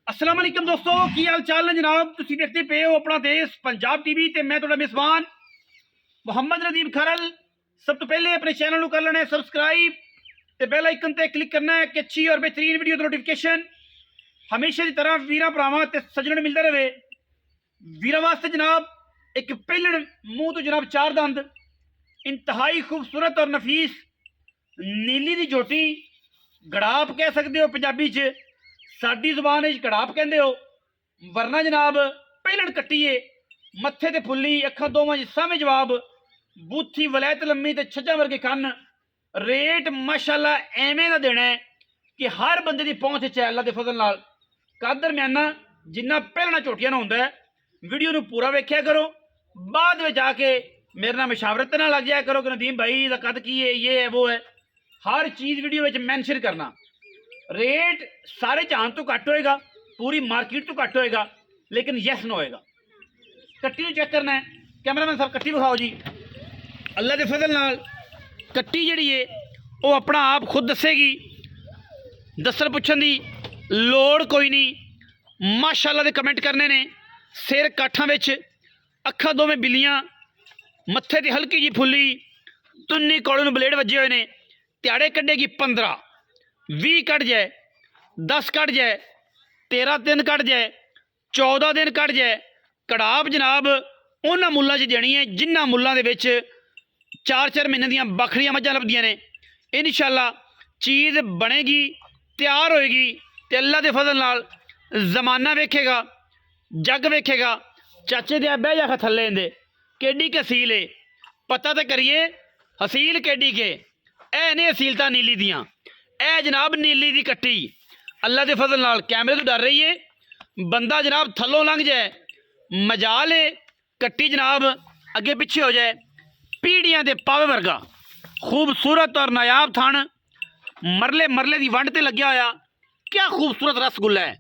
अस्सलाम वालेकुम दोस्तों की हाल चाल ने जनाब तुम देखते पे हो अपना देश पंजाब टीवी ते मैं तुहाडा मेज़बान मुहम्मद नदीम खरल। सब तो पहले अपने चैनल को कर लेना है सब्सक्राइब ते बेल आइकन ते क्लिक करना है कि अच्छी और बेहतरीन वीडियो नोटिफिकेशन हमेशा की तरह वीरा भरावां ते सज्जणों मिलता रहे। वीरा वास्ते जनाब एक पहलड़ मुंह तो जनाब चार दंद इंतहाई खूबसूरत और नफीस नीली दी जोटी गड़ाप कह सकते हो पंजाबी च, साडी जुबान कड़ाप कहते हो, वरना जनाब पहलड़ कट्टीए मत्थे ते फुल्ली अखा दोवां सामे जवाब बूथी वलैत लम्मी ते छज्जा वर्गे कन्न रेट माशाअल्लाह एवें दा देना है कि हर बंदे दी पहुंच च है अल्लाह दे फजल नाल। कद दरम्याना जिन्ना पहलना झोटियां ना होंदा है। वीडियो नूं पूरा वेख्या करो, बाद में जाके मेरे नाल मशावरत ना लग जाया करो कि नदीम भाई दा कद की है, ये है वो है। हर चीज़ वीडियो में मैंशन करना। रेट सारे जहान तो घट होएगा, पूरी मार्केट तो घट होएगा, लेकिन यस नो होएगा। कट्टी नूं चेक करना है, कैमरामैन साहब कट्टी विखाओ जी। अल्लाह के फजल नाल कट्टी जिहड़ी है वो अपना आप खुद दसेगी, दसन पुछन दी लोड़ कोई नहीं। माशाअल्लाह दे कमेंट करने ने। सिर काठां विच, अखा दोवें बिल्लियां, मत्थे ते हल्की जी फुल्ली, तुन्नी कोले नूं बलेड वजे हुए ने। त्याड़े कड्डेगी 15, 20 कट जाए, 10 कट जाए, 13 दिन कट जाए, 14 दिन कट जाए। कड़ाप जनाब उन्हां मुल्लां च देनी है जिन्हां मुल्लां दे विच 4-4 महीने दियां बखरियां मझां लभदियां ने। इंशाअल्लाह चीज़ बनेगी, तैयार होएगी ते अल्लाह दे फजल नाल जमाना वेखेगा, जग वेखेगा। चाचे दे बह जा थल्ले इंदे केडी के हसील है, पता तो करिए हसील केडी के। ए ने हसीलता नीली दियां, ए जनाब नीली दी कट्टी अल्लाह दे फजल नाल कैमरे तो डर रही है। बंदा जनाब थल्लों लंघ जाए मजाल है, कट्टी जनाब अगे पिछे हो जाए। पीढ़ियां दे पावे वर्गा खूबसूरत और नायाब थण, मरले मरले दी वंड ते लग्या होया। क्या खूबसूरत रसगुल्ला है।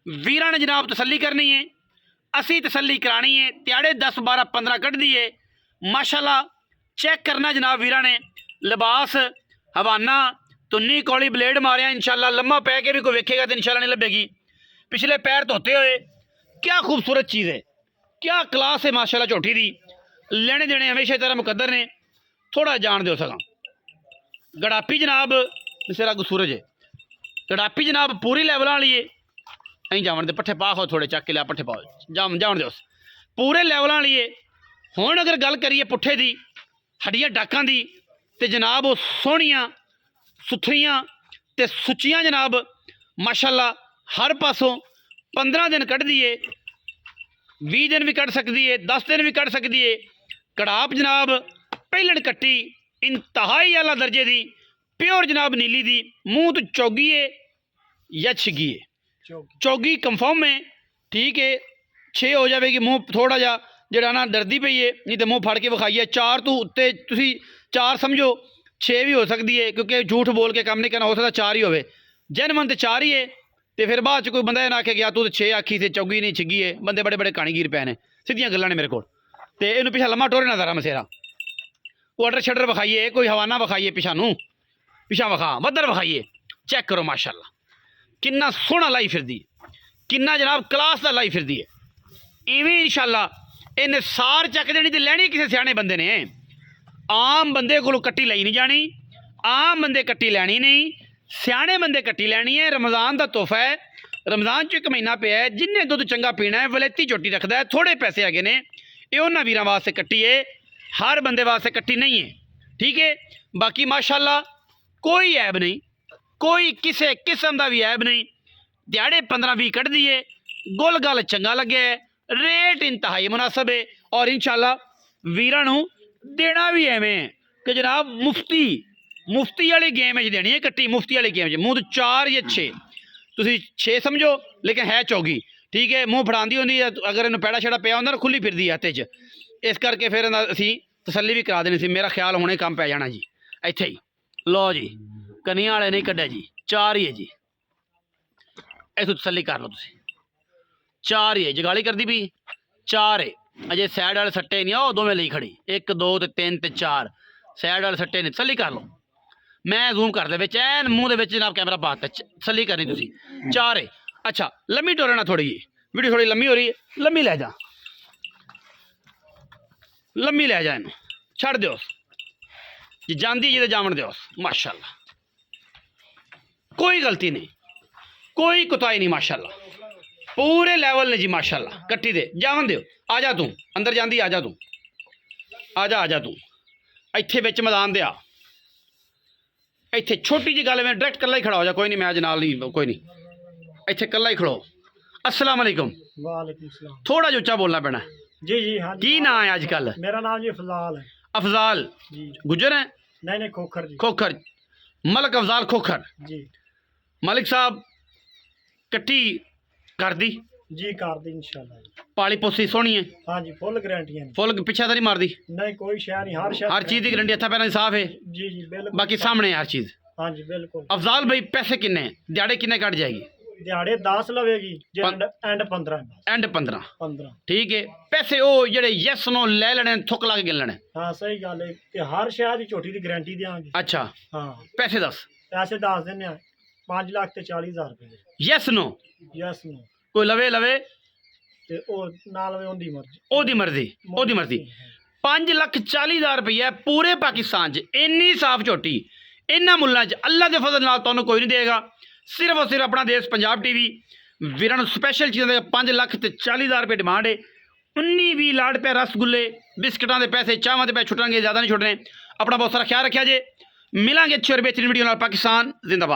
वीरां ने जनाब तसल्ली करनी है, असी तसल्ली करानी है। त्याड़े 10, 12, 15 कट दी है माशाअल्लाह। चेक करना जनाब वीरां ने लिबास हवाना तुन्नी कौली ब्लेड मारिया। इंशाअल्लाह लम्मा पै के भी कोई वेखेगा तो इंशाअल्लाह नहीं लभेगी। पिछले पैर धोते हुए क्या खूबसूरत चीज़ है, क्या क्लास है माशाअल्लाह झोटी दी। लेने देने हमेशा तरह मुकद्दर ने। थोड़ा जान दो सका गड़ापी जनाब सिरा सूरज है। गड़ापी जनाब पूरी लैवल वाली है। अं जावन दे पट्ठे पा खाओ, थोड़े चक के लिया पट्ठे पाओ, जावन दो पूरे लैवल वाली है। हुण अगर गल करिए पुट्ठे दी हड्डियां डाकां दी ते जनाब वो सोहणियां सुथरियां ते सुच्चियां जनाब माशाअल्लाह हर पासों 15 दिन कढ़दी है, 20 दिन भी कढ़ सकती है, 10 दिन भी कढ़ सकती है। कड़ाप जनाब पहलण कट्टी इंतहाई आला दर्जे दी प्योर जनाब नीली दी। मूँह तो चौगी है या छिगी है, चौगी कंफर्म है, ठीक है। 6 हो जाएगी, मूँह थोड़ा जा जड़ा ना डरदी पई है, नहीं तो मूँह फड़ के विखाई है। 4 तो उत्ते तुसी 4 समझो, 6 भी हो सकती है क्योंकि झूठ बोल के काम नहीं करना। हो सकता 4 ही होवे, जैनमन तो 4 ही है। तो फिर बाद च कोई बंदा ये ना आखे गया तू तो 6 आखी से चौगी नहीं छिगी है। बंदे बड़े बड़े कहानीगीर पे ने, सीधियां गल्लां ने मेरे को। तो इन्हू पिछा लम्मा टोरे ना दारा मसेरा वो अडर शडर विखाइए, कोई हवाना विखाइए, पिछा नू पिछा विखा मदर विखाइए। चेक करो माशाअल्लाह किन्ना सोहना लाई फिरदी, किन्ना जनाब क्लास का लाई फिरदी है। इवें इंशाअल्लाह इन्हें सार चक देनी तो लैनी किसी सियाने बंदे ने। आम बंदे को कट्टी लाई नहीं जानी, आम बंदे कट्टी लैनी नहीं, सियाने बंदे कट्टी लैनी है। रमज़ान का तोहफा है, रमज़ान च एक महीना पिया है। जिन्हें दुध चंगा पीना है वलेती झोटी रखता है, थोड़े पैसे हैगे ने, ये उन्होंने वीरां वास्ते कट्टी है, हर बंदे वास्ते कट्टी नहीं है, ठीक है। बाकी माशाअल्लाह कोई ऐब नहीं, कोई किसी किस्म का भी ऐब नहीं। दिहाड़े 15-20 कट दिए, गुल गल चंगा लगे है, रेट इंतहाई मुनासब है। और इंशाअल्लाह वीरां नूं देना भी एवें कि जनाब मुफ्ती वाली गेम देनी है कट्टी, मुफ्ती वाली गेम मूँह तो 4 या 6 तुसी 6 समझो, लेकिन है चौगी, ठीक है। मूँह फड़ांदी होंदी है, अगर इन्हूं पैड़ा छड़ा पिया होंदा ना खुली फिरदी है हत्थे च, इस करके फिर असीं तसल्ली भी करा देनी सी। मेरा ख्याल हुणे काम पै जाना जी इत्थे ही। लो जी कनियां वाले नहीं कड्ढे जी, 4 ही है जी, इत्थों तसल्ली कर लो तुसीं। 4 ही है, जगाली करदी भी 4 है। अजे सैड वाले सट्टे नहीं, वो दोवें लई खड़ी 1 2 ते 3 ते 4 सैड वाले सट्टे नहीं। तसल्ली कर लो, मैं जूम कर दे विच ऐन मूँह दे विच जनाब कैमरा पाता, तसल्ली करनी तुसीं। 4 है। अच्छा लम्मी टोरना थोड़ी जी, वीडियो थोड़ी लम्मी हो रही है, लम्मी ले जा, लम्मी ले जा, इन छड़ दो जी, जाती जी तो जावन दो। माशाल्लाह कोई गलती नहीं, कोई कुताही नहीं, माशाल्लाह पूरे लेवल ने जी, माशाल्लाह कट्टी दे जावन दो। आ जा तू अंदर जाती, आ जा तू, आ जा तू इत्थे विच मैदान दे आ, इत्थे छोटी जी गल में डायरैक्ट कल्ला ही खड़ा हो जा, कोई नहीं मैं अज नाल नहीं, कोई नहीं इत्थे कल्ला ही खड़ो। अस्सलाम वालेकुम। वालेकुम सलाम। थोड़ा जिहा उच्चा बोलना पैना। जी जी हाँ जी। की नाम है अजकल? मेरा नाम जी अफजाल है। अफजाल जी गुजर है? नहीं नहीं खोखर जी। खोखर, मलक अफजाल खोखर। जी मलिक साहब कट्टी कर दी जी कर दी इंशाल्लाह जी। पाली पोसी सोहनी है? हाँ जी फुल गारंटी है। फुल पिछा तो नहीं मारदी? नहीं कोई शय नहीं, हर शय हर चीज़ की गारंटी, हथा पैना साफ है? जी जी बिल्कुल। बाकी सामने है हर चीज़। हाँ जी बिल्कुल। अफजाल भाई पैसे किन्ने दिहाड़े किन्ने कट जाएगी? दिहाड़े 10 लवेगी जे एंड 15 एंड 15। 15 ठीक है। पैसे वो जेडे यस नो ले लेने, थुक ला के गिन लेने? हाँ सही गल है, ते हर शय दी झोटी दी गारंटी देंगे। अच्छा हाँ पैसे दस। पैसे दस देने 5,40,000 रुपए। Yes no? यस नो कोई लवे लवे ते ओ ना लवे उनदी मर्जी। ओदी मर्जी, ओदी मर्जी। 5,40,000 रुपया पूरे पाकिस्तान च इन्नी साफ झोटी इन्हां मुल्लां च अल्लाह के फजल नाल तुहानूं कोई नहीं देगा। सिर्फ और सिर्फ अपना देश पंजाब टीवी वीरां नूं स्पैशल चीज़ां दे 5,40,000 रुपये डिमांड है। 19-20 लाड़ पे रसगुल्ले बिस्किटां दे पैसे चावां दे पैसे छुट्टणगे, ज़्यादा नहीं छुट्टने। अपना बहुत सारा ख्याल रखिया जे। मिलांगे अच्छी और बेहतरीन वीडियो नाल। पाकिस्तान जिंदाबाद।